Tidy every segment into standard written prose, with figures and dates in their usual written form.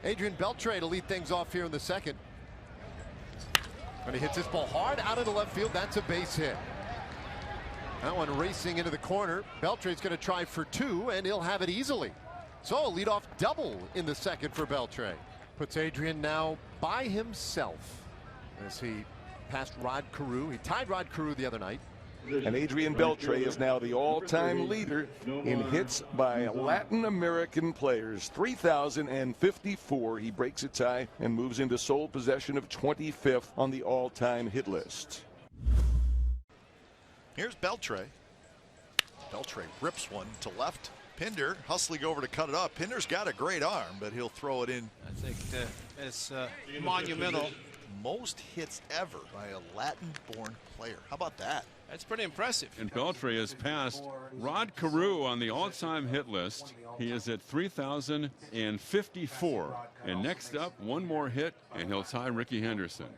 Adrian Beltre to lead things off here in the second. And he hits this ball hard out of the left field. That's a base hit. That one racing into the corner. Beltre's going to try for two, and he'll have it easily. So a leadoff double in the second for Beltre. Puts Adrian now by himself as he passed Rod Carew. He tied Rod Carew the other night. And Adrian Beltre is now the all-time leader in hits by Latin American players. 3,054. He breaks a tie and moves into sole possession of 25th on the all-time hit list. Here's Beltre. Beltre rips one to left. Pinder hustling over to cut it up. Pinder's got a great arm, but he'll throw it in. I think it's monumental. Most hits ever by a Latin-born player. How about that? That's pretty impressive. And Beltre has passed Rod Carew on the all-time hit list. He is at 3,054. And next up, one more hit, and he'll tie Ricky Henderson.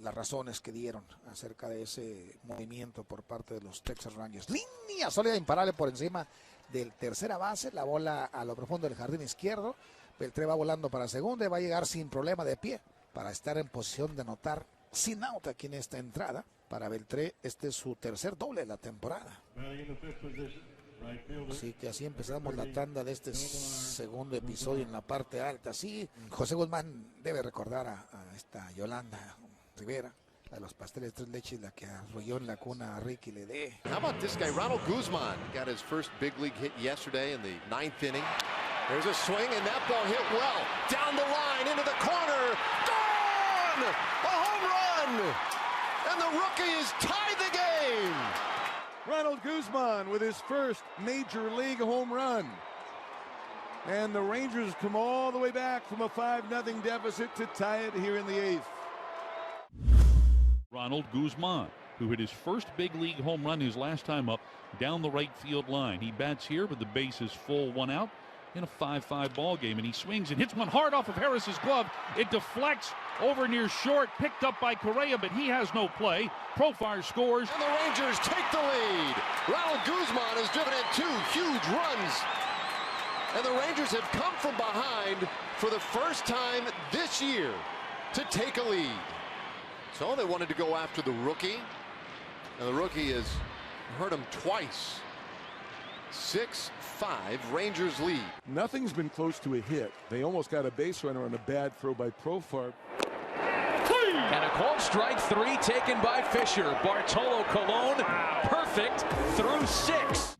Las razones que dieron acerca de ese movimiento por parte de los Texas Rangers. Línea sólida imparable por encima del tercera base, la bola a lo profundo del jardín izquierdo. Beltre va volando para segunda y va a llegar sin problema de pie para estar en posición de anotar sin out aquí en esta entrada. Para Beltre este es su tercer doble de la temporada. Así que así empezamos la tanda de este segundo episodio en la parte alta. Sí, José Guzmán debe recordar a esta Yolanda Rivera, de los pasteles tres leches, la que arrolló en la cuna a Ricky Ledé. How about this guy, Rougned Guzman? Got his first big league hit yesterday in the 9th inning. There's a swing, and that ball hit well. Down the line, into the corner. Gone! A home run! And the rookie has tied the game! Rougned Guzman with his first major league home run. And the Rangers come all the way back from a 5-0 deficit to tie it here in the 8th. Rougned Guzman, who hit his first big league home run his last time up down the right field line. He bats here, but the base is full, one out in a 5-5 ball game, and he swings and hits one hard off of Harris's glove. It deflects over near short, picked up by Correa, but he has no play. Profar scores. And the Rangers take the lead. Rougned Guzman has driven in two huge runs. And the Rangers have come from behind for the first time this year to take a lead. So they wanted to go after the rookie, and the rookie has hurt him twice. 6-5, Rangers lead. Nothing's been close to a hit. They almost got a base runner on a bad throw by Profar. And a called strike three taken by Fisher. Bartolo Colon, perfect through 6.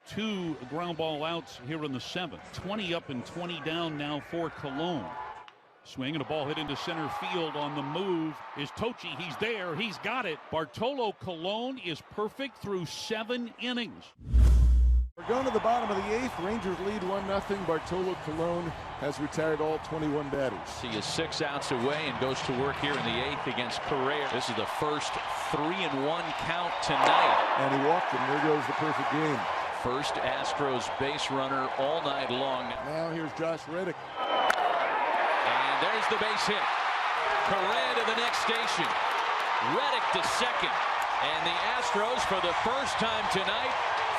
Two ground ball outs here in the 7th. 20 up and 20 down now for Colon. Swing and a ball hit into center field. On the move is Tochi. He's there. He's got it. Bartolo Colon is perfect through 7 innings. We're going to the bottom of the 8th. Rangers lead 1-0. Bartolo Colon has retired all 21 batters. He is 6 outs away and goes to work here in the 8th against Correa. This is the first 3-1 count tonight. And he walked him. There goes the perfect game. First Astros base runner all night long. Now here's Josh Reddick. And there's the base hit. Correa to the next station. Reddick to second. And the Astros, for the first time tonight,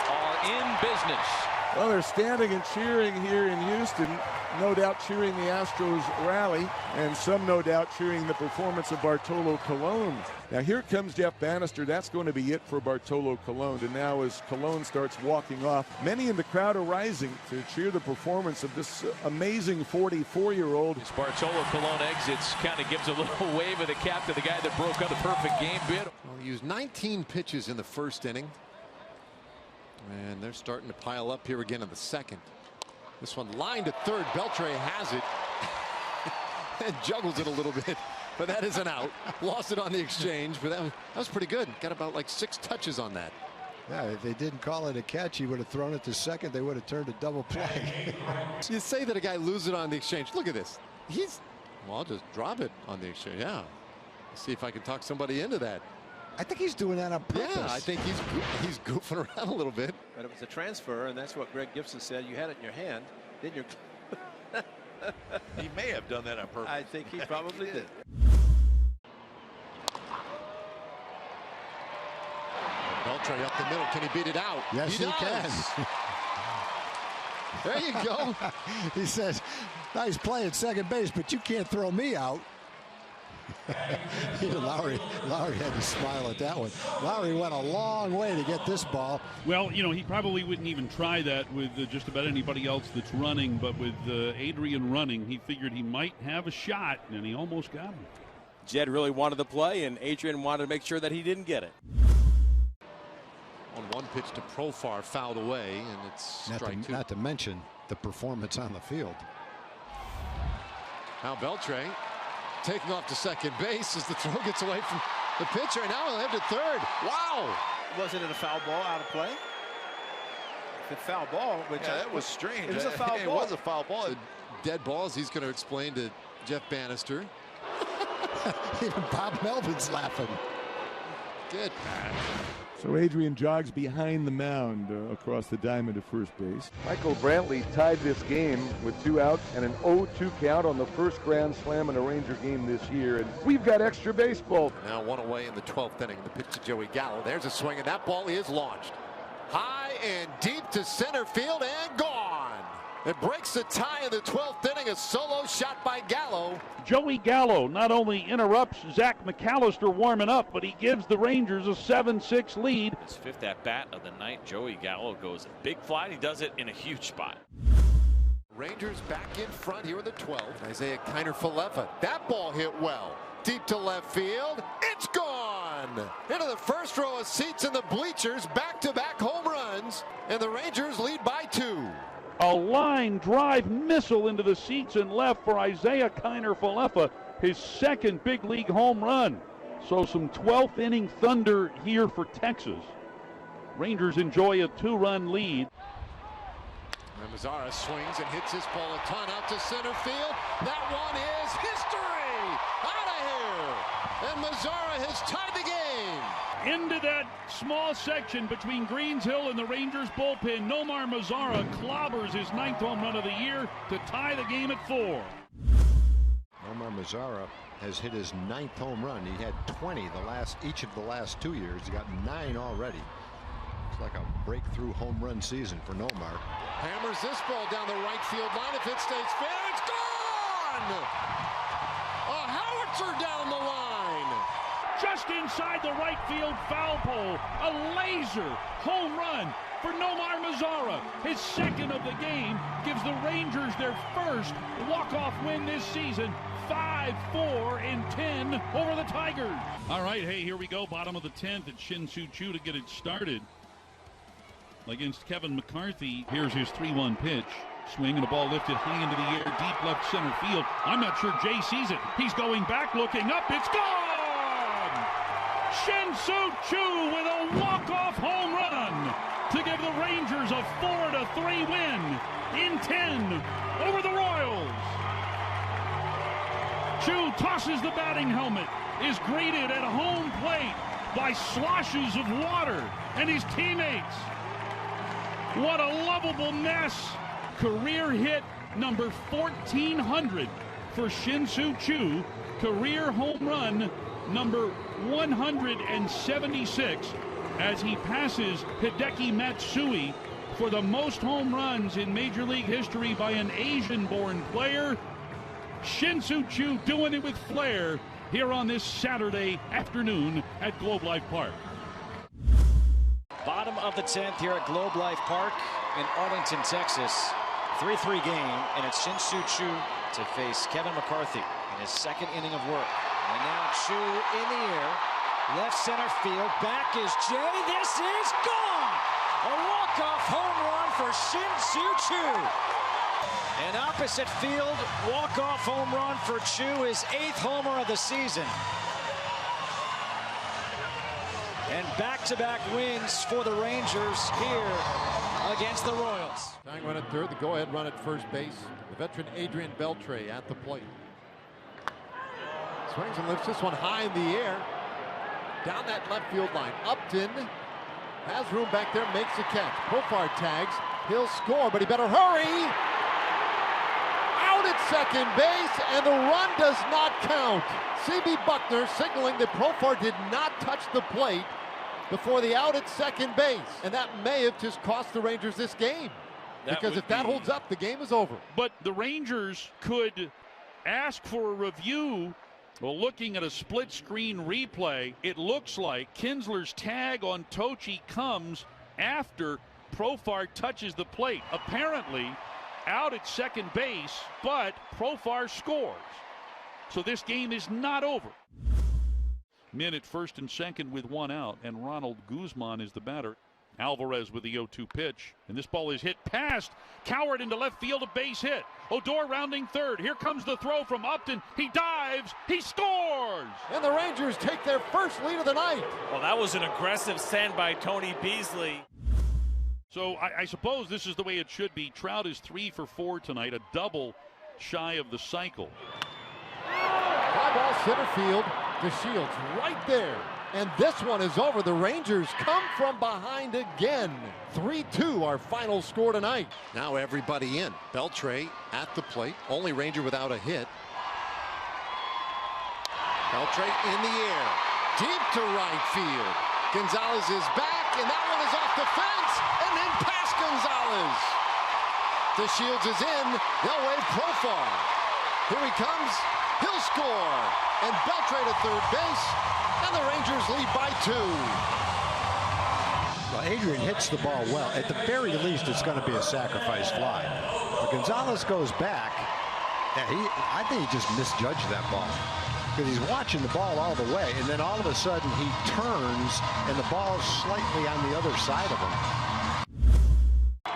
are in business. Well, they're standing and cheering here in Houston. No doubt cheering the Astros rally, and some no doubt cheering the performance of Bartolo Colon. Now here comes Jeff Bannister. That's going to be it for Bartolo Colon. And now as Colon starts walking off, many in the crowd are rising to cheer the performance of this amazing 44-year-old. As Bartolo Colon exits, kind of gives a little wave of the cap to the guy that broke up the perfect game bid. Well, he used 19 pitches in the first inning. And they're starting to pile up here again in the second. This one line to third. Beltre has it and juggles it a little bit, but that is an out. Lost it on the exchange, but that was pretty good. Got about like 6 touches on that. Yeah, if they didn't call it a catch, he would have thrown it to second. They would have turned a double play. You say that a guy loses it on the exchange. Look at this. Well, I'll just drop it on the exchange. Yeah. See if I can talk somebody into that. I think he's doing that on purpose. Yeah, I think he's goofing around a little bit. But it was a transfer, and that's what Greg Gibson said. You had it in your hand. Then you're. He may have done that on purpose. I think he probably did. Beltre up the middle. Can he beat it out? Yes, he can. There you go. He says, nice play at second base, but you can't throw me out. Lowry had to smile at that one. Lowry went a long way to get this ball. Well, you know, he probably wouldn't even try that with just about anybody else that's running, but with Adrian running, he figured he might have a shot, and he almost got him. Jed really wanted the play, and Adrian wanted to make sure that he didn't get it. On one pitch to Profar, fouled away, and it's strike two. Not to mention the performance on the field. Now Beltre taking off to second base as the throw gets away from the pitcher, and now he'll head to third. Wow! Wasn't it a foul ball out of play? The foul ball, which that was strange. It was a foul ball. It was a foul ball. The dead balls he's going to explain to Jeff Bannister. Even Bob Melvin's laughing. Good. So Adrian jogs behind the mound across the diamond to first base. Michael Brantley tied this game with 2 outs and an 0-2 count on the first grand slam in a Ranger game this year. And we've got extra baseball. Now 1 away in the 12th inning. The pitch to Joey Gallo. There's a swing, and that ball is launched. High and deep to center field and gone. It breaks the tie in the 12th inning. A solo shot by Gallo. Joey Gallo not only interrupts Zach McAllister warming up, but he gives the Rangers a 7-6 lead. His 5th at-bat of the night. Joey Gallo goes a big fly. He does it in a huge spot. Rangers back in front here in the 12th. Isaiah Kiner-Falefa. That ball hit well. Deep to left field. It's gone! Into the first row of seats in the bleachers. Back-to-back home runs. And the Rangers lead by 2. A line drive missile into the seats and left for Isaiah Kiner-Falefa, his 2nd big league home run. So some 12th inning thunder here for Texas. Rangers enjoy a 2-run lead. Mazzara swings and hits this ball a ton out to center field. That one is history! Out of here! And Mazzara has tied the game. Into that small section between Greens Hill and the Rangers bullpen, Nomar Mazzara clobbers his 9th home run of the year to tie the game at 4. Nomar Mazzara has hit his 9th home run. He had 20 each of the last 2 years. He got 9 already. It's like a breakthrough home run season for Nomar. Hammers this ball down the right field line. If it stays fair, it's gone! A howitzer down the line. Just inside the right field foul pole, a laser home run for Nomar Mazzara. His 2nd of the game gives the Rangers their first walk-off win this season. 5-4-10 over the Tigers. All right, hey, here we go. Bottom of the 10th at Shin-Soo Choo to get it started against Kevin McCarthy. Here's his 3-1 pitch. Swing and a ball lifted high into the air, deep left center field. I'm not sure Jay sees it. He's going back, looking up. It's gone! Shin-Soo Choo with a walk-off home run to give the Rangers a 4-3 win in 10 over the Royals. Choo tosses the batting helmet, is greeted at home plate by sloshes of water and his teammates. What a lovable mess. Career hit number 1,400 for Shin-Soo Choo. Career home run number 176 as he passes Hideki Matsui for the most home runs in Major League history by an Asian-born player. Shin-Soo Choo doing it with flair here on this Saturday afternoon at Globe Life Park. Bottom of the 10th here at Globe Life Park in Arlington, Texas. 3-3 game, and it's Shin-Soo Choo to face Kevin McCarthy in his 2nd inning of work. And now Choo in the air, left center field, back is Jay, this is gone! A walk-off home run for Shin-Soo Choo. An opposite field walk-off home run for Choo, his 8th homer of the season. And back-to-back wins for the Rangers here against the Royals. Tying run at third, the go-ahead run at first base. The veteran Adrian Beltre at the plate. Swings and lifts this one high in the air. Down that left field line. Upton has room back there, makes the catch. Profar tags. He'll score, but he better hurry. Out at second base, and the run does not count. C.B. Buckner signaling that Profar did not touch the plate before the out at second base. And that may have just cost the Rangers this game. Because if that holds up, the game is over. But the Rangers could ask for a review. Well, looking at a split-screen replay, it looks like Kinsler's tag on Tochi comes after Profar touches the plate. Apparently out at second base, but Profar scores. So this game is not over. Men at first and second with one out, and Ronald Guzman is the batter. Alvarez with the 0-2 pitch, and this ball is hit past Coward into left field, a base hit. Odor rounding third. Here comes the throw from Upton. He dives. He scores. And the Rangers take their first lead of the night. Well, that was an aggressive send by Tony Beasley. So I suppose this is the way it should be. Trout is 3 for 4 tonight, a double shy of the cycle. Fly ball center field. DeShields right there. And this one is over. The Rangers come from behind again. 3-2 our final score tonight. Now everybody in. Beltre at the plate. Only Ranger without a hit. Beltre in the air. Deep to right field. Gonzalez is back, and that one is off the fence. And then past Gonzalez. DeShields is in. They'll wave Profar. Here he comes. He'll score. And Beltre to third base. And the Rangers lead by 2. Well, Adrian hits the ball well. At the very least, it's going to be a sacrifice fly. But Gonzalez goes back. Yeah, I think he just misjudged that ball. Because he's watching the ball all the way, and then all of a sudden he turns, and the ball's slightly on the other side of him.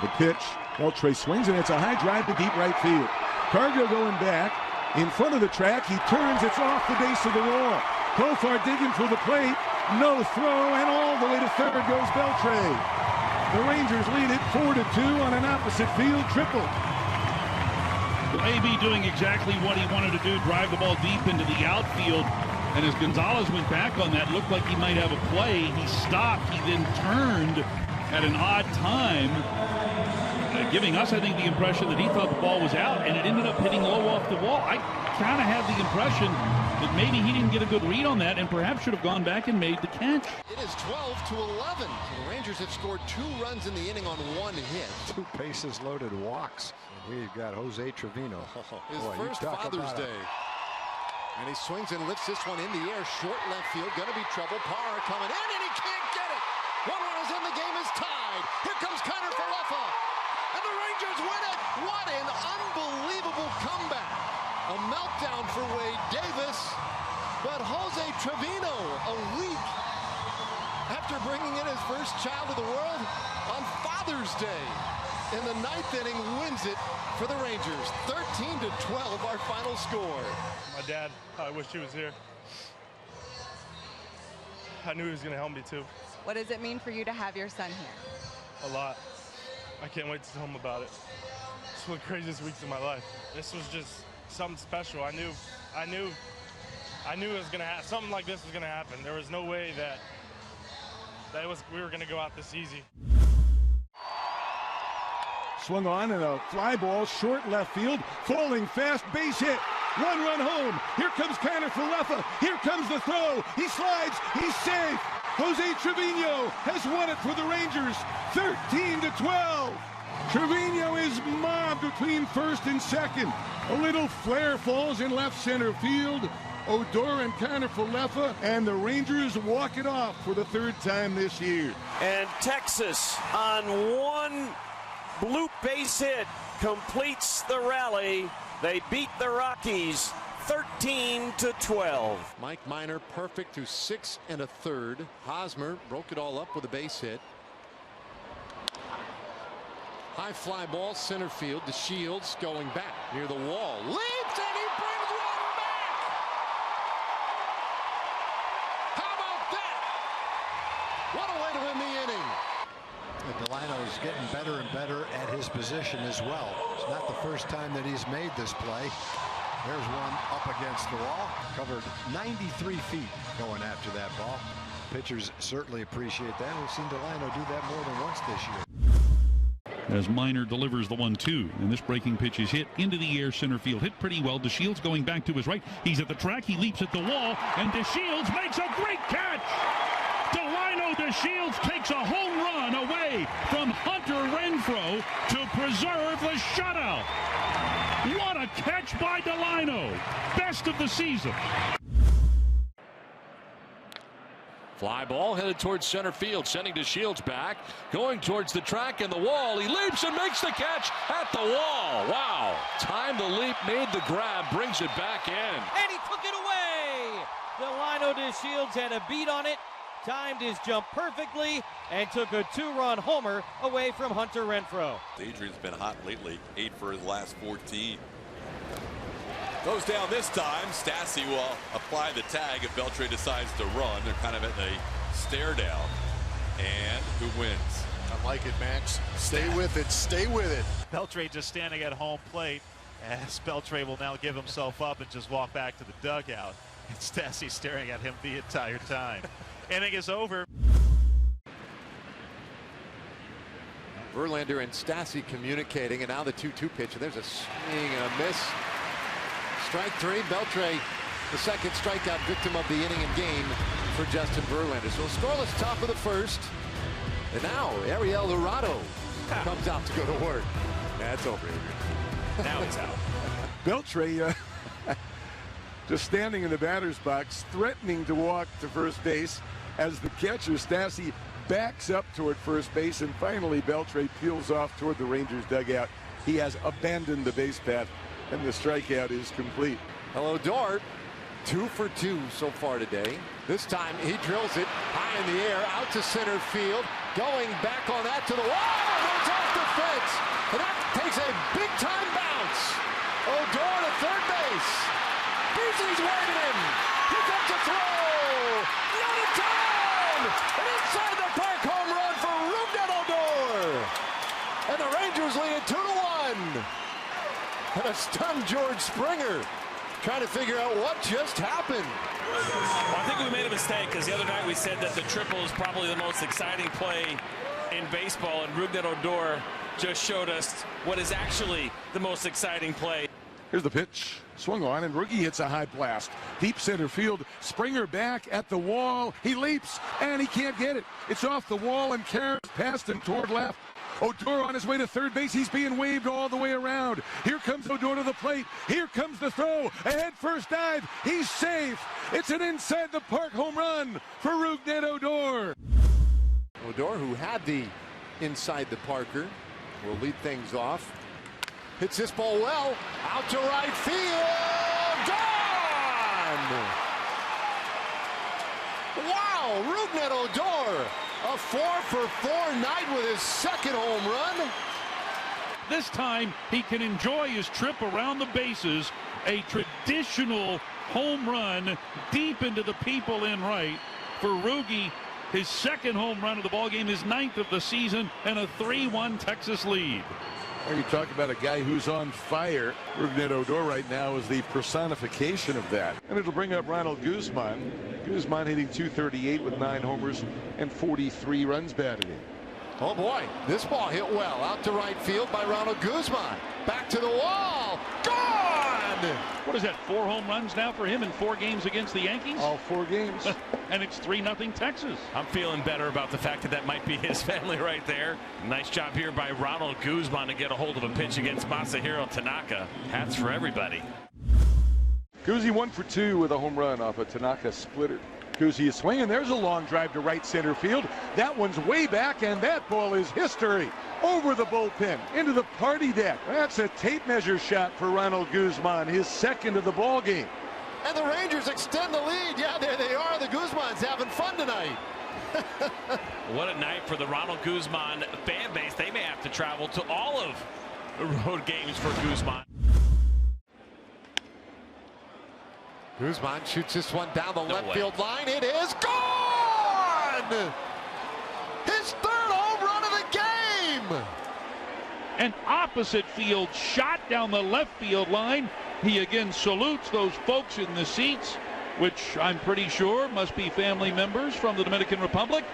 The pitch, Beltre swings, and it's a high drive to deep right field. Cargo going back. In front of the track, he turns, it's off the base of the wall. Profar digging for the plate, no throw, and all the way to third goes Beltre. The Rangers lead it 4-2 on an opposite field triple. Well, AB doing exactly what he wanted to do, drive the ball deep into the outfield. And as Gonzalez went back on that, looked like he might have a play. He stopped, he then turned at an odd time, giving us, I think, the impression that he thought the ball was out, and it ended up hitting low off the wall. I kind of have the impression that maybe he didn't get a good read on that and perhaps should have gone back and made the catch. It is 12-11. The Rangers have scored 2 runs in the inning on 1 hit. 2 bases loaded walks. We've got Jose Trevino. His first Father's Day. And he swings and lifts this one in the air. Short left field. Going to be trouble. Parr coming in, and he can't get it. 1 run is in. The game is tied. Here comes Kiner for Leffa. And the Rangers win it. What an unbelievable comeback. A meltdown for Wade Davis. But Jose Trevino, a week after bringing in his first child to the world on Father's Day, in the 9th inning, wins it for the Rangers. 13-12 our final score. My dad, I wish he was here. I knew he was going to help me too. What does it mean for you to have your son here? A lot. I can't wait to tell him about it. It's one of the craziest weeks of my life. This was just something special. I knew it was going to happen. Something like this was going to happen. There was no way that we were going to go out this easy. Swung on and a fly ball, short left field, falling fast, base hit. 1 run home. Here comes Kiner for Leffa. Here comes the throw. He slides. He's safe. Jose Trevino has won it for the Rangers. 13-12. Trevino is mobbed between first and second. A little flare falls in left center field. Odor and Kiner for Leffa, and the Rangers walk it off for the 3rd time this year. And Texas on 1 bloop base hit completes the rally. They beat the Rockies 13-12. Mike Minor perfect through 6 1/3. Hosmer broke it all up with a base hit. High fly ball center field. DeShields going back near the wall. Leaps and he brings one back. How about that? What a way to win the inning. Delano's getting better and better at his position as well. It's not the first time that he's made this play. There's one up against the wall. Covered 93 feet going after that ball. Pitchers certainly appreciate that. We've seen Delano do that more than once this year. As Minor delivers the 1-2, and this breaking pitch is hit into the air center field. Hit pretty well. DeShields going back to his right. He's at the track. He leaps at the wall, and DeShields makes a great catch. DeShields takes a home run away from Hunter Renfroe to preserve the shutout. What a catch by Delino. Best of the season. Fly ball headed towards center field, sending DeShields back, going towards the track and the wall. He leaps and makes the catch at the wall. Wow. Timed the leap, made the grab, brings it back in. And he took it away. Delino DeShields had a beat on it, timed his jump perfectly, and took a two-run homer away from Hunter Renfroe. Adrian's been hot lately, 8 for his last 14. Goes down this time. Stassi will apply the tag if Beltre decides to run. They're kind of at a stare down. And who wins? I like it, Max. Stay with it. Stay with it. Beltre just standing at home plate as Beltre will now give himself up and just walk back to the dugout. And Stassi staring at him the entire time. Inning is over. Verlander and Stassi communicating, and now the 2-2 pitch. There's a swing and a miss. Strike three. Beltre, the second strikeout victim of the inning and game for Justin Verlander. So scoreless top of the first. And now Ariel Lurado comes out to go to work. That's over, Adrian. Now it's out. Beltre just standing in the batter's box, threatening to walk to first base as the catcher, Stassi, backs up toward first base, and finally Beltre peels off toward the Rangers dugout. He has abandoned the base path, and the strikeout is complete. Odor, 2 for 2 so far today. This time he drills it high in the air, out to center field, going back on that to the wall, and it's off the fence. And that takes a big-time bounce. Odor to third base. Beasley's waving him. Here comes a throw. Not in time. An inside the park home run for Rougned Odor. And the Rangers lead it 2-1. And a stunned George Springer trying to figure out what just happened. Well, I think we made a mistake because the other night we said that the triple is probably the most exciting play in baseball, and Rougned Odor just showed us what is actually the most exciting play. Here's the pitch. Swung on, and Rookie hits a high blast. Deep center field. Springer back at the wall. He leaps, and he can't get it. It's off the wall and carries past him toward left. Odor on his way to third base. He's being waved all the way around. Here comes Odor to the plate. Here comes the throw. A head first dive. He's safe. It's an inside the park home run for Rougned Odor. Odor, who had the inside the Parker, will lead things off. Hits this ball well. Out to right field. Gone! Wow, Rougned Odor. A 4-for-4 night with his second home run. This time he can enjoy his trip around the bases. A traditional home run deep into the people in right for Roogie. His second home run of the ballgame, his 9th of the season, and a 3-1 Texas lead. Well, you talk about a guy who's on fire. Rougned Odor right now is the personification of that. And it'll bring up Ronald Guzman. Guzman hitting .238 with 9 homers and 43 runs batted in. Oh boy, this ball hit well. Out to right field by Ronald Guzman. Back to the wall. Gone! What is that, 4 home runs now for him in 4 games against the Yankees? All 4 games. And it's 3-0 Texas. I'm feeling better about the fact that that might be his family right there. Nice job here by Ronald Guzman to get a hold of a pitch against Masahiro Tanaka. Hats for everybody. Guzzi 1 for 2 with a home run off a Tanaka splitter. Guzzi is swinging. There's a long drive to right center field. That one's way back, and that ball is history. Over the bullpen, into the party deck. That's a tape measure shot for Ronald Guzman, his second of the ball game. And the Rangers extend the lead. Yeah, there they are. The Guzmans having fun tonight. What a night for the Ronald Guzman fan base. They may have to travel to all of the road games for Guzman. Guzman shoots this one down the left field line. It is gone! His 3rd home run of the game! An opposite field shot down the left field line. He again salutes those folks in the seats, which I'm pretty sure must be family members from the Dominican Republic.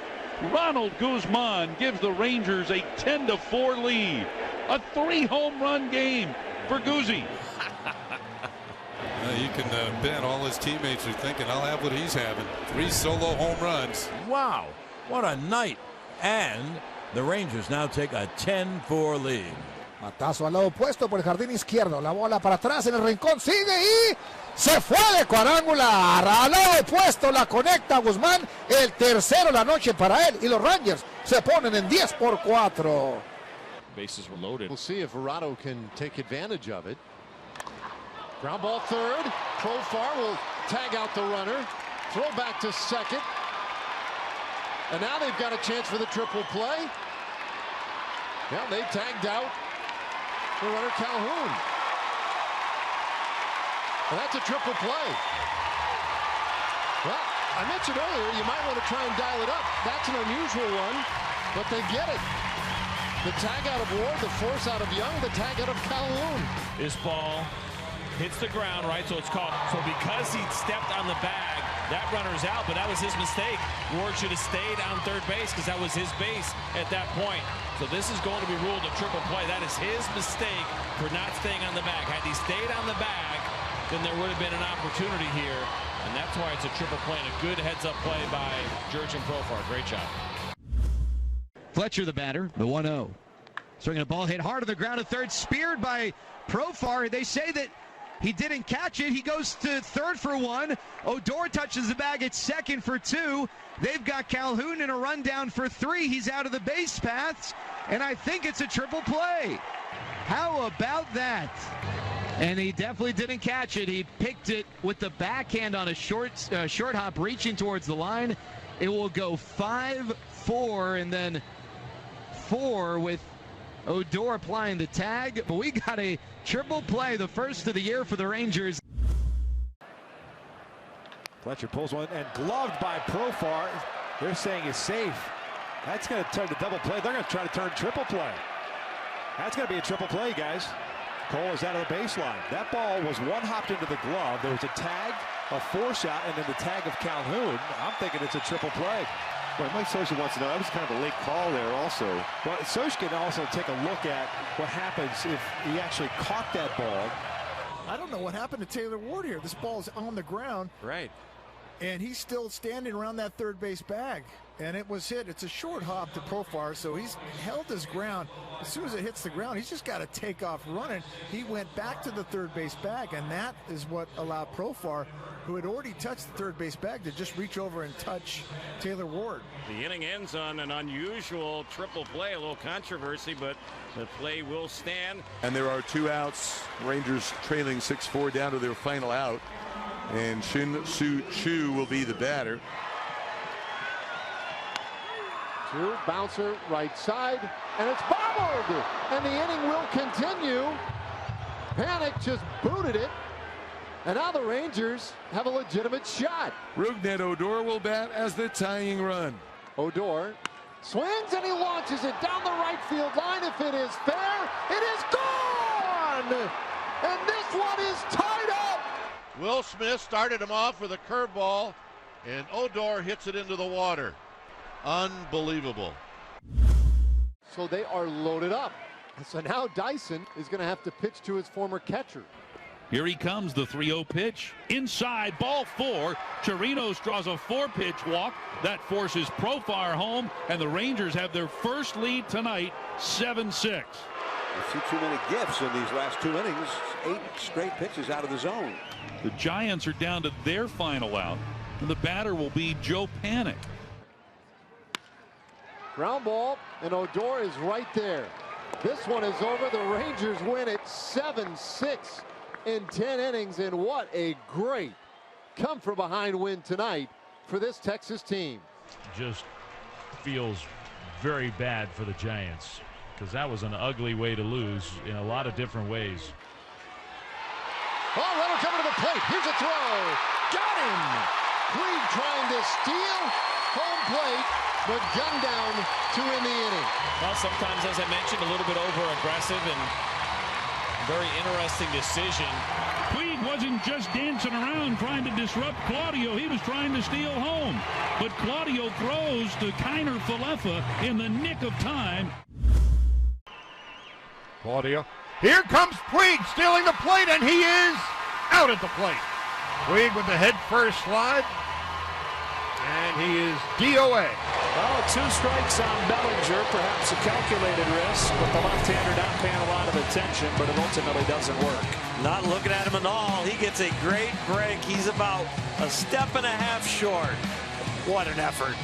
Ronald Guzman gives the Rangers a 10-4 lead. A 3 home run game for Guzzi. You can bet all his teammates are thinking, I'll have what he's having. 3 solo home runs. Wow, what a night. And the Rangers now take a 10-4 lead. Matazo al lado opuesto por el jardín izquierdo. La bola para atrás en el rincón. Sigue y se fue de cuadrangular. Al lado opuesto la conecta Guzman. El tercero la noche para él. Y los Rangers se ponen en 10-4. Bases were loaded. We'll see if Verado can take advantage of it. Ground ball third. Profar will tag out the runner. Throw back to second. And now they've got a chance for the triple play. Yeah, they tagged out the runner Calhoun. And that's a triple play. Well, I mentioned earlier, you might want to try and dial it up. That's an unusual one, but they get it. The tag out of Ward, the force out of Young, the tag out of Calhoun. This ball hits the ground, right? So it's called. So because he stepped on the bag, that runner's out, but that was his mistake. Ward should have stayed on third base because that was his base at that point. So this is going to be ruled a triple play. That is his mistake for not staying on the bag. Had he stayed on the bag, then there would have been an opportunity here, and that's why it's a triple play and a good heads-up play by Jurgen Profar. Great job. Fletcher, the batter, the 1-0. Swinging a ball hit hard to the ground at third, speared by Profar. They say that he didn't catch it. He goes to third for 1. Odor touches the bag at second for 2. They've got Calhoun in a rundown for 3. He's out of the base paths, and I think it's a triple play. How about that? And he definitely didn't catch it. He picked it with the backhand on a short hop, reaching towards the line. It will go 5-4, and then 4 with Odor applying the tag. But we got a triple play, the first of the year for the Rangers. Fletcher pulls one and gloved by Profar. They're saying is safe. That's going to turn to double play. They're going to try to turn triple play. That's going to be a triple play, guys. Cole is out of the baseline. That ball was one-hopped into the glove. There was a tag, a force out, and then the tag of Calhoun. I'm thinking it's a triple play. Well, Mike Sosha wants to know, that was kind of a late call there also. Well, Sosha can also take a look at what happens if he actually caught that ball. I don't know what happened to Taylor Ward here. This ball is on the ground. Right. And he's still standing around that third base bag. And it was hit. It's a short hop to Profar, so he's held his ground. As soon as it hits the ground, he's just got to take off running. He went back to the third base bag, and that is what allowed Profar, who had already touched the third base bag, to just reach over and touch Taylor Ward. The inning ends on an unusual triple play, a little controversy, but the play will stand. And there are 2 outs. Rangers trailing 6-4 down to their final out. And Choo will be the batter. Choo, bouncer, right side, and it's bobbled! And the inning will continue. Panic just booted it. And now the Rangers have a legitimate shot. Rougned Odor will bat as the tying run. Odor swings and he launches it down the right field line. If it is fair, it is gone! And this one is tied up! Will Smith started him off with a curveball, and Odor hits it into the water. Unbelievable. So they are loaded up. So now Dyson is going to have to pitch to his former catcher. Here he comes, the 3-0 pitch. Inside, ball 4. Chirinos draws a 4-pitch walk. That forces Profar home, and the Rangers have their first lead tonight, 7-6. You see too many gifts in these last 2 innings. 8 straight pitches out of the zone. The Giants are down to their final out, and the batter will be Joe Panic. Ground ball, and Odor is right there. This one is over. The Rangers win it 7-6 in 10 innings, and what a great come-from-behind win tonight for this Texas team. Just feels very bad for the Giants, because that was an ugly way to lose in a lot of different ways. Oh, runner coming to the plate. Here's a throw. Got him. Puig trying to steal home plate, but gunned down to win the inning. Well, sometimes, as I mentioned, a little bit over-aggressive and very interesting decision. Puig wasn't just dancing around trying to disrupt Claudio. He was trying to steal home. But Claudio throws to Kiner Falefa in the nick of time. Claudio. Here comes Puig stealing the plate, and he is out at the plate. Puig with the head first slide. And he is DOA. Well, 2 strikes on Bellinger, perhaps a calculated risk, with the left-hander not paying a lot of attention, but it ultimately doesn't work. Not looking at him at all. He gets a great break. He's about a step and a half short. What an effort.